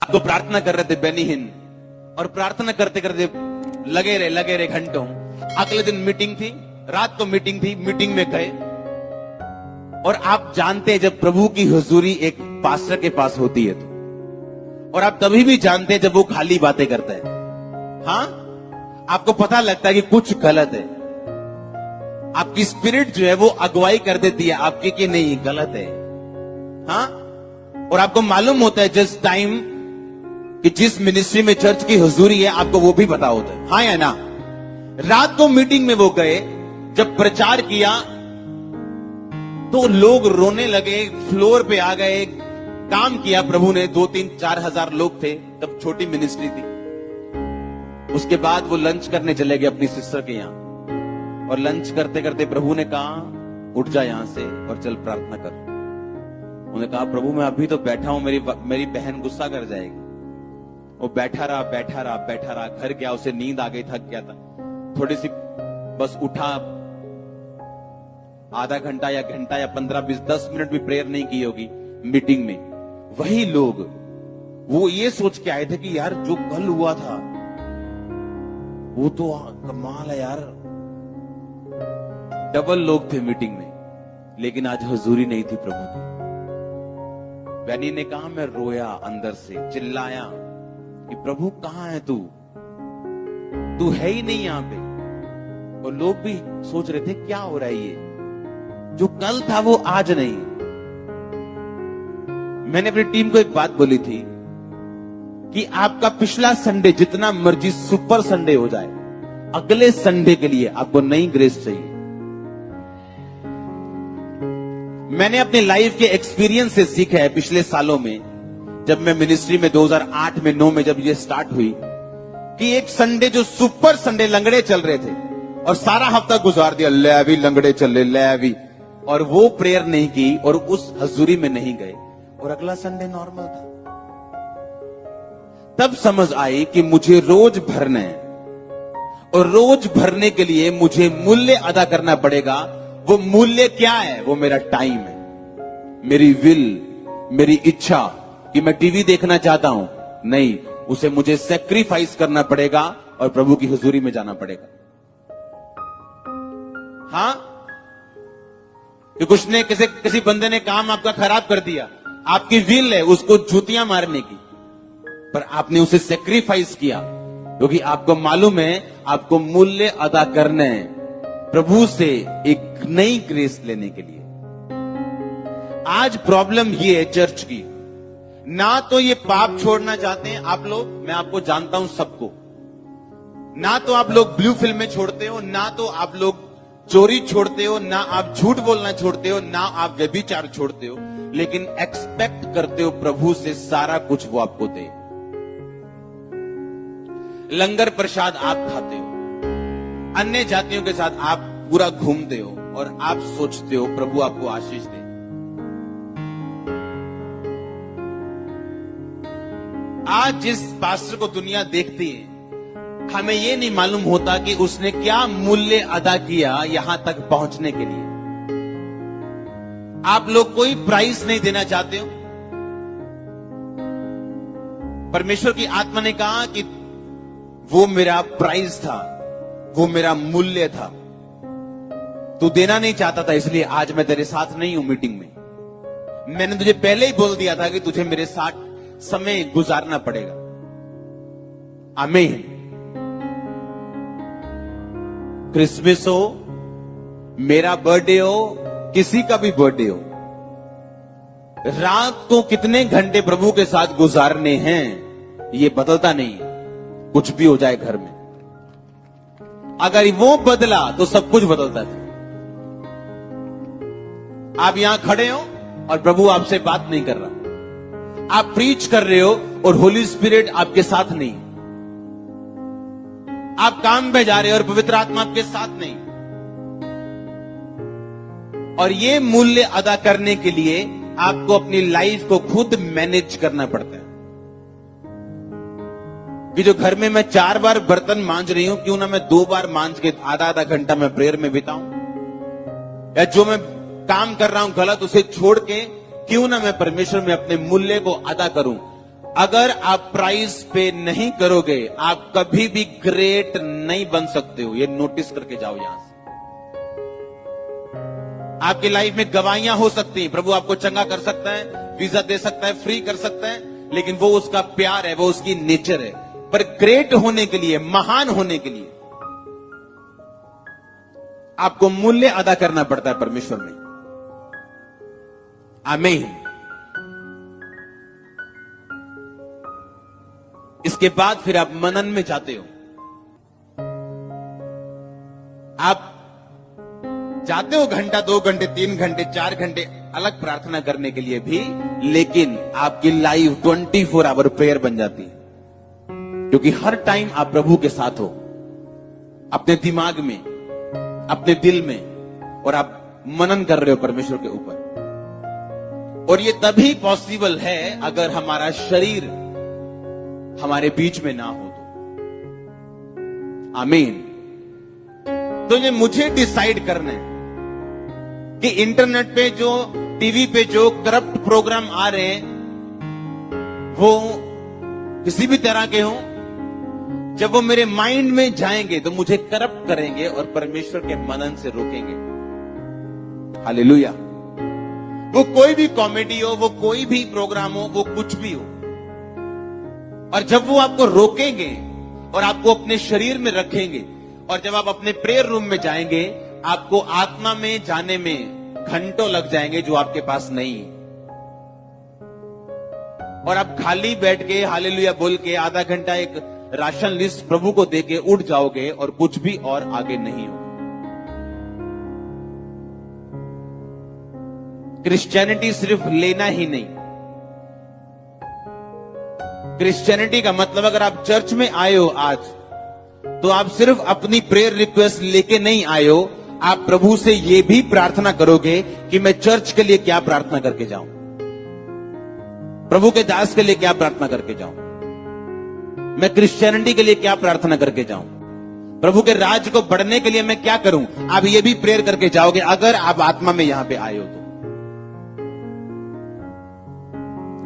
तो प्रार्थना कर रहे थे बेनीहीन, और प्रार्थना करते करते लगे रहे घंटों। अगले दिन मीटिंग थी, रात को मीटिंग थी, मीटिंग में गए। और आप जानते हैं जब प्रभु की हुजूरी एक पास्टर के पास होती है तो, और आप तभी भी जानते हैं जब वो खाली बातें करता है। हाँ, आपको पता लगता है कि कुछ गलत है। आपकी स्पिरिट जो है वो अगुवाई कर देती है आपकी कि नहीं गलत है। हाँ, और आपको मालूम होता है जिस टाइम कि जिस मिनिस्ट्री में चर्च की हुजूरी है आपको वो भी पता होता है। हाँ या ना? रात को मीटिंग में वो गए, जब प्रचार किया तो लोग रोने लगे, फ्लोर पे आ गए। काम किया प्रभु ने, 2-3-4 हजार लोग थे, तब छोटी मिनिस्ट्री थी। उसके बाद वो लंच करने चले गए अपनी सिस्टर के यहां, और लंच करते करते प्रभु ने कहा उठ जा यहां से और चल प्रार्थना कर। उन्होंने कहा प्रभु मैं अभी तो बैठा हूं, मेरी बहन गुस्सा कर जाएगी। वो बैठा रहा, घर गया, उसे नींद आ गई, थक गया था। थोड़ी सी बस उठा, आधा घंटा या 15-20-10 मिनट भी प्रेयर नहीं की होगी मीटिंग में। वही लोग वो ये सोच के आए थे कि यार जो कल हुआ था वो तो कमाल है यार। डबल लोग थे मीटिंग में, लेकिन आज हुजूरी नहीं थी प्रभु की। बैनी ने कहा मैं रोया, अंदर से चिल्लाया कि प्रभु कहां है तू है ही नहीं यहां पे। और लोग भी सोच रहे थे क्या हो रहा है, ये जो कल था वो आज नहीं। मैंने अपनी टीम को एक बात बोली थी कि आपका पिछला संडे जितना मर्जी सुपर संडे हो जाए, अगले संडे के लिए आपको नई ग्रेस चाहिए। मैंने अपने लाइफ के एक्सपीरियंस से सीखा है पिछले सालों में, जब मैं मिनिस्ट्री में 2008 में 9 में जब ये स्टार्ट हुई, कि एक संडे जो सुपर संडे लंगड़े चल रहे थे और सारा हफ्ता गुजार दिया ले अभी लंगड़े चल ले अभी, और वो प्रेयर नहीं की और उस हजूरी में नहीं गए, और अगला संडे नॉर्मल था। तब समझ आई कि मुझे रोज भरना है, और रोज भरने के लिए मुझे मूल्य अदा करना पड़ेगा। वो मूल्य क्या है? वो मेरा टाइम है, मेरी विल, मेरी इच्छा कि मैं टीवी देखना चाहता हूं, नहीं, उसे मुझे सेक्रीफाइस करना पड़ेगा और प्रभु की हुजूरी में जाना पड़ेगा। हाँ, कि कुछ ने किसी बंदे ने काम आपका खराब कर दिया, आपकी विल है उसको जूतियां मारने की, पर आपने उसे सेक्रीफाइस किया क्योंकि आपको मालूम है आपको मूल्य अदा करना है प्रभु से एक नई ग्रेस लेने के लिए। आज प्रॉब्लम ये है चर्च की, ना तो ये पाप छोड़ना चाहते हैं आप लोग, मैं आपको जानता हूं सबको, ना तो आप लोग ब्लू फिल्में छोड़ते हो, ना तो आप लोग चोरी छोड़ते हो, ना आप झूठ बोलना छोड़ते हो, ना आप व्यभिचार छोड़ते हो, लेकिन एक्सपेक्ट करते हो प्रभु से सारा कुछ वो आपको दे। लंगर प्रसाद आप खाते हो, अन्य जातियों के साथ आप पूरा घूमते हो, और आप सोचते हो प्रभु आपको आशीष दे। आज जिस पास्टर को दुनिया देखती है, हमें यह नहीं मालूम होता कि उसने क्या मूल्य अदा किया यहां तक पहुंचने के लिए। आप लोग कोई प्राइस नहीं देना चाहते हो। परमेश्वर की आत्मा ने कहा कि वो मेरा प्राइस था, वो मेरा मूल्य था, तू देना नहीं चाहता था, इसलिए आज मैं तेरे साथ नहीं हूं मीटिंग में। मैंने तुझे पहले ही बोल दिया था कि तुझे मेरे साथ समय गुजारना पड़ेगा। आमीन। क्रिसमस हो, मेरा बर्थडे हो, किसी का भी बर्थडे हो, रात को कितने घंटे प्रभु के साथ गुजारने हैं ये बदलता नहीं है। कुछ भी हो जाए घर में, अगर वो बदला तो सब कुछ बदलता है। आप यहां खड़े हो और प्रभु आपसे बात नहीं कर रहा, आप प्रीच कर रहे हो और होली स्पिरिट आपके साथ नहीं, आप काम पे जा रहे हो और पवित्र आत्मा आपके साथ नहीं। और ये मूल्य अदा करने के लिए आपको अपनी लाइफ को खुद मैनेज करना पड़ता है। कि जो घर में मैं 4 बार बर्तन मांज रही हूं, क्यों ना मैं 2 बार मांज के आधा घंटा मैं प्रेयर में बिताऊं, या जो मैं काम कर रहा हूं गलत उसे छोड़ के क्यों ना मैं परमेश्वर में अपने मूल्य को अदा करूं। अगर आप प्राइस पे नहीं करोगे, आप कभी भी ग्रेट नहीं बन सकते हो। ये नोटिस करके जाओ यहां से। आपकी लाइफ में गवाहियां हो सकती हैं, प्रभु आपको चंगा कर सकता है, वीजा दे सकता है, फ्री कर सकता है, लेकिन वो उसका प्यार है, वो उसकी नेचर है। पर ग्रेट होने के लिए, महान होने के लिए आपको मूल्य अदा करना पड़ता है परमेश्वर में। आमीन। इसके बाद फिर आप मनन में जाते हो। आप जाते हो घंटा, 2 घंटे, 3 घंटे, 4 घंटे अलग प्रार्थना करने के लिए भी, लेकिन आपकी लाइफ 24 आवर प्रेयर बन जाती है, क्योंकि हर टाइम आप प्रभु के साथ हो, अपने दिमाग में, अपने दिल में, और आप मनन कर रहे हो परमेश्वर के ऊपर। और ये तभी पॉसिबल है अगर हमारा शरीर हमारे बीच में ना हो तो। आमीन। तो ये मुझे डिसाइड करना है कि इंटरनेट पे जो, टीवी पे जो करप्ट प्रोग्राम आ रहे हैं, वो किसी भी तरह के हों, जब वो मेरे माइंड में जाएंगे तो मुझे करप्ट करेंगे और परमेश्वर के मनन से रोकेंगे। हालेलुया। वो कोई भी कॉमेडी हो, वो कोई भी प्रोग्राम हो, वो कुछ भी हो, और जब वो आपको रोकेंगे और आपको अपने शरीर में रखेंगे, और जब आप अपने प्रेयर रूम में जाएंगे, आपको आत्मा में जाने में घंटों लग जाएंगे जो आपके पास नहीं है, और आप खाली बैठ के हालेलुया बोल के आधा घंटा एक राशन लिस्ट प्रभु को देके उठ जाओगे और कुछ भी और आगे नहीं होगा। क्रिश्चियनिटी सिर्फ लेना ही नहीं। क्रिश्चियनिटी का मतलब, अगर आप चर्च में आए हो आज, तो आप सिर्फ अपनी प्रेयर रिक्वेस्ट लेके नहीं आए हो, आप प्रभु से ये भी प्रार्थना करोगे कि मैं चर्च के लिए क्या प्रार्थना करके जाऊं, प्रभु के दास के लिए क्या प्रार्थना करके जाऊं, मैं क्रिश्चियनिटी के लिए क्या प्रार्थना करके जाऊं, प्रभु के राज को बढ़ने के लिए मैं क्या करूं। आप ये भी प्रेयर करके जाओगे अगर आप आत्मा में यहां पे आए हो तो।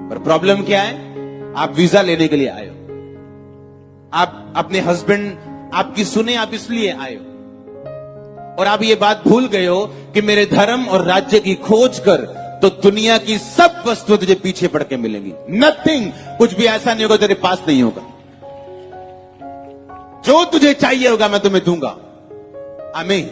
पर प्रॉब्लम क्या है? आप वीजा लेने के लिए आए हो, आप अपने हस्बैंड आपकी सुने, आप इसलिए आए हो, और आप ये बात भूल गए हो कि मेरे धर्म और राज्य की खोज कर तो दुनिया की सब वस्तु तुझे पीछे पड़ के मिलेंगी। नथिंग, कुछ भी ऐसा नहीं होगा तेरे पास नहीं होगा। जो तुझे चाहिए होगा मैं तुम्हें दूंगा। आमीन।